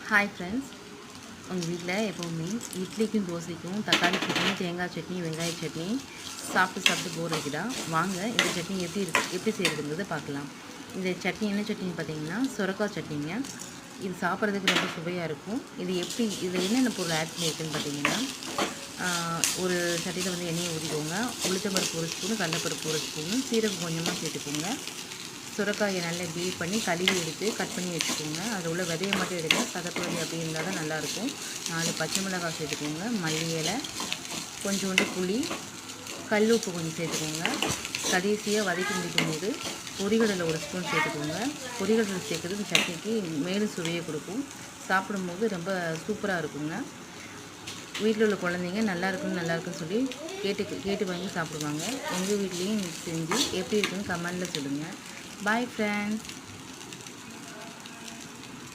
Hi friends, உங்கள் வீட்டில் எப்போவுமே இட்லிக்கும் தோசைக்கும் தக்காளி சட்னி, தேங்காய் சட்னி, வெங்காய சட்னி சாப்பிட்டு போர் அடிக்குதா? வாங்க இந்த சட்னி எப்படி செய்கிறதுங்கிறத பார்க்கலாம். இந்த சட்னி என்ன சட்னின்னு பார்த்தீங்கன்னா சுரக்காய் சட்னிங்க. இது சாப்பிட்றதுக்கு ரொம்ப சுவையாக இருக்கும். இதில் என்னென்ன பொருள் ஆட் பண்ணியிருக்குன்னு பார்த்தீங்கன்னா, ஒரு சட்டியில் வந்து எண்ணெயை ஊற்றிக்கோங்க. உளுத்தம்பருப்பு ஒரு ஸ்பூனு, கடலைப்பருப்பு ஒரு ஸ்பூனு, சீரகம் கொஞ்சமாக சேர்த்துக்கோங்க. சுரக்காயை நல்லா பீட் பண்ணி கழுவி எடுத்து கட் பண்ணி வச்சுக்கோங்க. அதில் உள்ள விதையை மட்டும் எடுங்க. சதப்பகுதி அப்படி இருந்தால் தான் நல்லாயிருக்கும். 4 பச்சை மிளகாய் சேர்த்துக்கோங்க. மல்லி இலை, கொஞ்சோண்டு புளி, கல் உப்பு கொஞ்சம் சேர்த்துக்கோங்க. கடைசியாக வதக்கி முடிக்கும் போது பொரிகடலை ஒரு ஸ்பூன் சேர்த்துக்கோங்க. பொரிகடலை சேர்க்குறது இந்த சட்னிக்கு மேலும் சுவையை கொடுக்கும். சாப்பிடும்போது ரொம்ப சூப்பராக இருக்குங்க. வீட்டில் உள்ள குழந்தைங்க நல்லாயிருக்குன்னு சொல்லி கேட்டு வாங்கி சாப்பிடுவாங்க. உங்கள் வீட்லேயும் செஞ்சு எப்படி இருக்குன்னு கமெண்டில் சொல்லுங்கள். Bye friends.